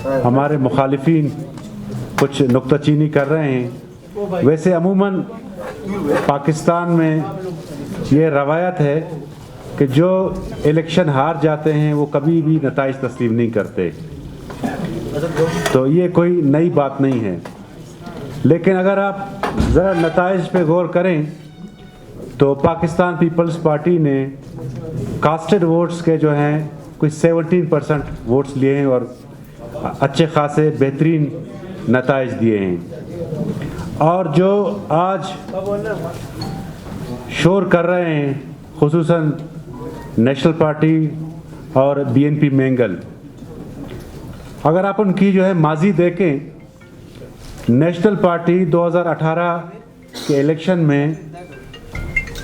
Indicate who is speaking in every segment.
Speaker 1: हमारे मुखालिफिन कुछ नुक्ताचीनी कर रहे हैं। वैसे अमूमन पाकिस्तान में ये रवायत है कि जो इलेक्शन हार जाते हैं वो कभी भी नताइज तस्लीम नहीं करते, तो ये कोई नई बात नहीं है। लेकिन अगर आप ज़रा नताइज पे गौर करें तो पाकिस्तान पीपल्स पार्टी ने कास्टेड वोट्स के जो हैं कोई 17% वोट्स लिए हैं और अच्छे खासे बेहतरीन नताइज दिए हैं। और जो आज शोर कर रहे हैं खुसूसन नेशनल पार्टी और बीएनपी मैंगल, अगर आप उनकी जो है माजी देखें, नेशनल पार्टी 2018 के इलेक्शन में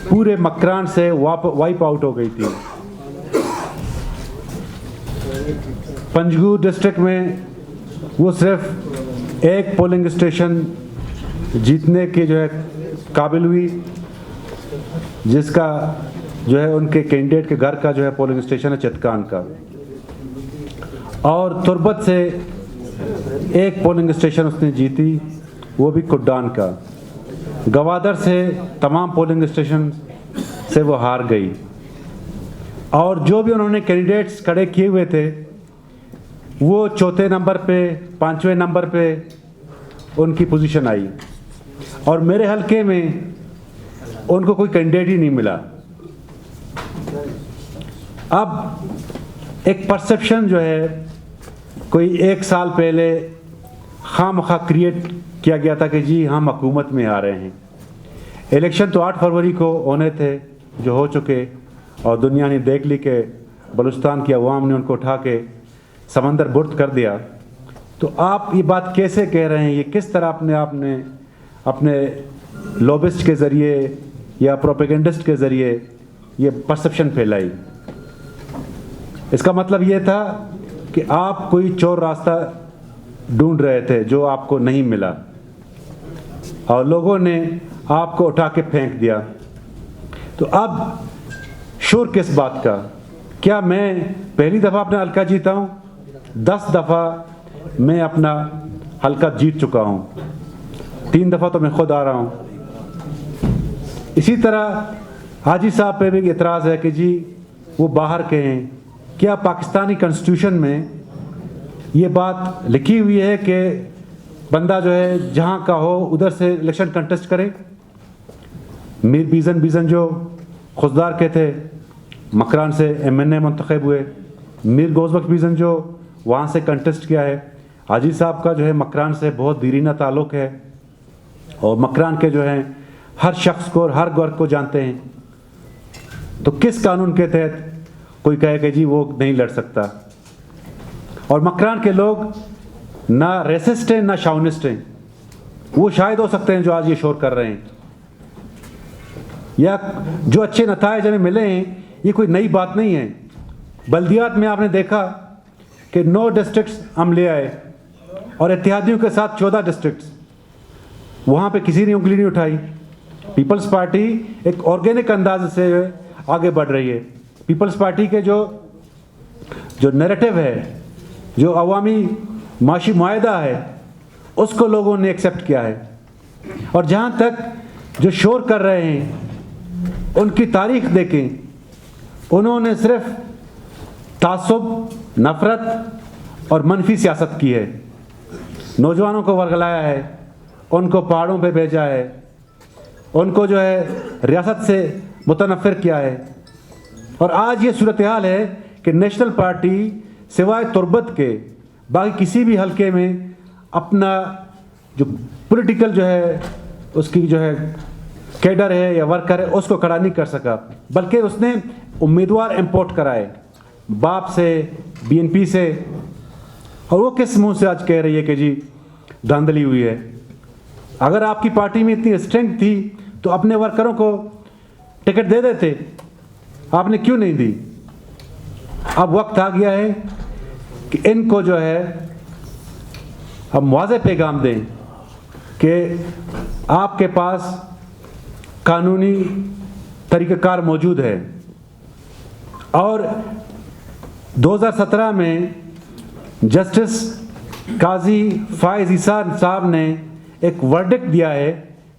Speaker 1: पूरे मकरान से वाइप आउट हो गई थी। पंजगुर डिस्ट्रिक्ट में वो सिर्फ एक पोलिंग स्टेशन जीतने के जो है काबिल हुई, जिसका जो है उनके कैंडिडेट के घर का जो है पोलिंग स्टेशन है चितकान का। और तुर्बत से एक पोलिंग स्टेशन उसने जीती, वो भी कुड्डान का। गवादर से तमाम पोलिंग स्टेशन से वो हार गई। और जो भी उन्होंने कैंडिडेट्स खड़े किए हुए थे वो चौथे नंबर पे, पांचवें नंबर पे उनकी पोजीशन आई और मेरे हलके में उनको कोई कैंडिडेट ही नहीं मिला। अब एक परसेप्शन जो है कोई एक साल पहले खामखा क्रिएट किया गया था कि जी हम हुकूमत में आ रहे हैं। इलेक्शन तो 8 फरवरी को होने थे जो हो चुके, और दुनिया ने देख ली कि बलूचिस्तान की अवाम ने उनको उठा के समंदर बुर्द कर दिया। तो आप ये बात कैसे कह रहे हैं, ये किस तरह आपने अपने लॉबिस्ट के ज़रिए या प्रोपेगेंडिस्ट के ज़रिए ये परसेप्शन फैलाई? इसका मतलब ये था कि आप कोई चोर रास्ता ढूंढ रहे थे जो आपको नहीं मिला और लोगों ने आपको उठा के फेंक दिया। तो अब शोर किस बात का? क्या मैं पहली दफ़ा अपना हल्का जीता हूँ? 10 दफ़ा मैं अपना हल्का जीत चुका हूँ, 3 दफ़ा तो मैं खुद आ रहा हूँ। इसी तरह हाजी साहब पे भी एतराज़ है कि जी वो बाहर के हैं। क्या पाकिस्तानी कॉन्स्टिट्यूशन में ये बात लिखी हुई है कि बंदा जो है जहाँ का हो उधर से इलेक्शन कंटेस्ट करे? मीर बीज़न जो खुशदार के थे मकरान से MNA मुंतखब हुए, मीर गोज़बख्श बीज़न जो वहाँ से कंटेस्ट किया है। हाजी साहब का जो है मकरान से बहुत दीरीना ताल्लुक़ है और मकरान के जो हैं हर शख्स को और हर वर्ग को जानते हैं। तो किस कानून के तहत कोई कहे कि जी वो नहीं लड़ सकता? और मकरान के लोग ना रेसिस्ट हैं ना शाउनिस्ट हैं। वो शायद हो सकते हैं जो आज ये शोर कर रहे हैं, या जो अच्छे नताइज हमें मिले हैं ये कोई नई बात नहीं है। बल्दियात में आपने देखा कि 9 डिस्ट्रिक्ट्स हम ले आए और इत्तेहादियों के साथ 14 डिस्ट्रिक्ट्स, वहाँ पे किसी ने उंगली नहीं उठाई। पीपल्स पार्टी एक ऑर्गेनिक अंदाज से आगे बढ़ रही है। पीपल्स पार्टी के जो नैरेटिव है, जो अवामी माशी मुआहदा है, उसको लोगों ने एक्सेप्ट किया है। और जहाँ तक जो शोर कर रहे हैं उनकी तारीख देखें, उन्होंने सिर्फ तासुब, नफ़रत और मनफी सियासत की है। नौजवानों को वर्गलाया है, उनको पहाड़ों पे भेजा है, उनको जो है रियासत से मुतनफ़िर किया है। और आज ये सूरत हाल है कि नेशनल पार्टी सिवाय तुर्बत के बाकी किसी भी हलके में अपना जो पॉलिटिकल जो है उसकी जो है कैडर है या वर्कर है उसको खड़ा नहीं कर सका, बल्कि उसने उम्मीदवार इंपोर्ट कराए बाप से, BNP से। और वो किस मुंह से आज कह रही है कि जी धांधली हुई है? अगर आपकी पार्टी में इतनी स्ट्रेंथ थी तो अपने वर्करों को टिकट दे देते, आपने क्यों नहीं दी? अब वक्त आ गया है कि इनको जो है हम वाज़ेह पैगाम दें कि आपके पास कानूनी तरीक़ाकार मौजूद है। और 2017 में जस्टिस काजी फायज ईसा साहब ने एक वर्डिक्ट दिया है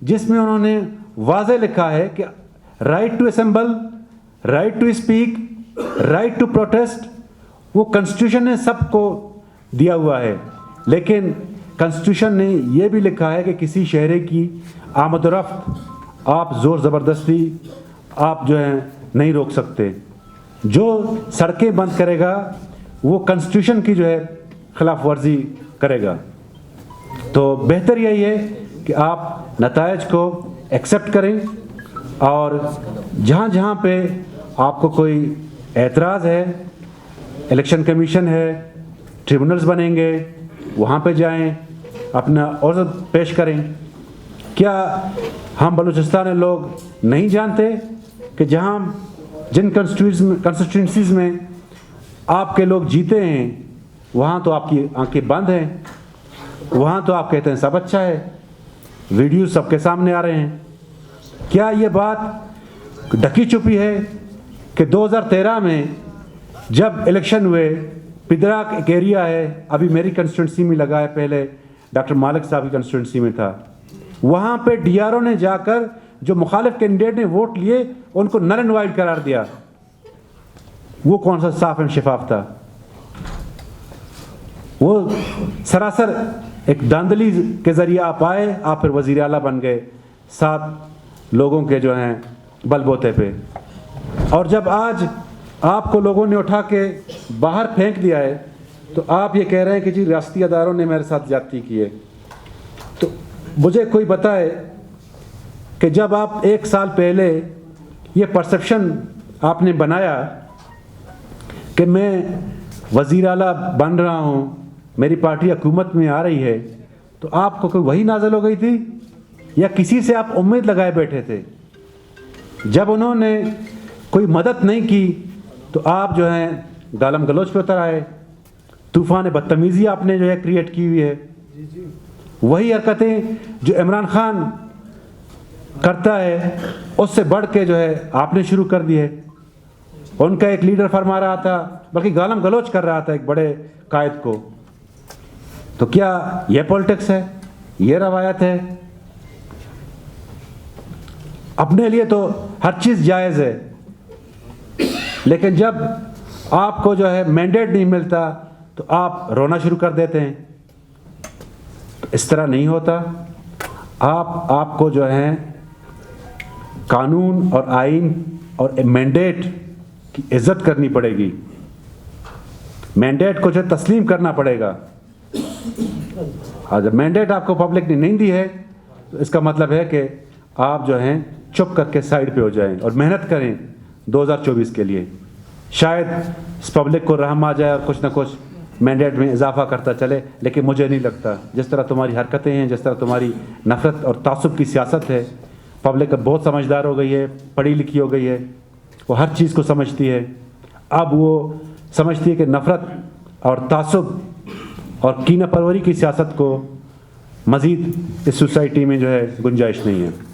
Speaker 1: जिसमें उन्होंने वाज़े लिखा है कि right to assemble, right to speak, right to protest वो कॉन्स्टिट्यूशन ने सबको दिया हुआ है, लेकिन कॉन्स्टिट्यूशन ने यह भी लिखा है कि किसी शहरी की आमद और रफ्त आप ज़ोर ज़बरदस्ती आप जो है नहीं रोक सकते। जो सड़कें बंद करेगा वो कॉन्स्टिट्यूशन की जो है खिलाफ वर्जी करेगा। तो बेहतर यही है कि आप नतायज को एक्सेप्ट करें और जहाँ जहाँ पे आपको कोई एतराज़ है, इलेक्शन कमीशन है, ट्रिब्यूनल्स बनेंगे, वहाँ पे जाएं, अपना अर्ज़ पेश करें। क्या हम बलूचिस्तान में लोग नहीं जानते कि जहाँ जिन कंस्टिट्यूंसीज़ में आपके लोग जीते हैं वहाँ तो आपकी आंखें बंद हैं, वहाँ तो आप कहते हैं सब अच्छा है, वीडियो सबके सामने आ रहे हैं। क्या ये बात ढकी छुपी है कि 2013 में जब इलेक्शन हुए, पिदराक एक एरिया है, अभी मेरी कंस्टिट्यूंसी में लगा है, पहले डॉक्टर मालिक साहब की कंस्टिट्यूंसी में था, वहाँ पे डीआरओ ने जाकर जो मुखालिफ कैंडिडेट ने वोट लिए उनको नल एंड वाइड करार दिया। वो कौन सा साफ एंड शफाफ था? वो सरासर एक धांधली के ज़रिए आप आए, आप फिर वज़ीर आला बन गए 7 लोगों के जो हैं बलबोते पे। और जब आज आपको लोगों ने उठा के बाहर फेंक दिया है तो आप ये कह रहे हैं कि जी रियासती अदारों ने मेरे साथ ज़्यादती की है। तो मुझे कोई बताए कि जब आप 1 साल पहले ये परसेप्शन आपने बनाया कि मैं वज़ीर आला बन रहा हूँ, मेरी पार्टी हुकूमत में आ रही है, तो आपको कोई वही नाज़िल हो गई थी या किसी से आप उम्मीद लगाए बैठे थे? जब उन्होंने कोई मदद नहीं की तो आप जो हैं गालम गलोच पे उतर आए, तूफ़ान बदतमीज़ी आपने जो है क्रिएट की हुई है। वही हरकतें जो इमरान खान करता है उससे बढ़ के जो है आपने शुरू कर दी है। उनका एक लीडर फरमा रहा था, बल्कि गालम गलोच कर रहा था एक बड़े कायद को। तो क्या यह पॉलिटिक्स है? यह रवायत है? अपने लिए तो हर चीज़ जायज़ है, लेकिन जब आपको जो है मैंडेट नहीं मिलता तो आप रोना शुरू कर देते हैं। तो इस तरह नहीं होता। आपको जो है कानून और आइन और मैंडेट की इज्जत करनी पड़ेगी, मैंडेट को जो तस्लीम करना पड़ेगा। अगर मैंडेट आपको पब्लिक ने नहीं दी है तो इसका मतलब है कि आप जो हैं चुप करके साइड पे हो जाएं और मेहनत करें 2024 के लिए। शायद इस पब्लिक को रहम आ जाए और कुछ ना कुछ मैंडेट में इजाफा करता चले, लेकिन मुझे नहीं लगता। जिस तरह तुम्हारी हरकतें हैं, जिस तरह तुम्हारी नफ़रत और तासुब की सियासत है, पब्लिक अब बहुत समझदार हो गई है, पढ़ी लिखी हो गई है, वो हर चीज़ को समझती है। अब वो समझती है कि नफ़रत और तासुब और कीना परवरी की सियासत को मज़ीद इस सोसाइटी में जो है गुंजाइश नहीं है।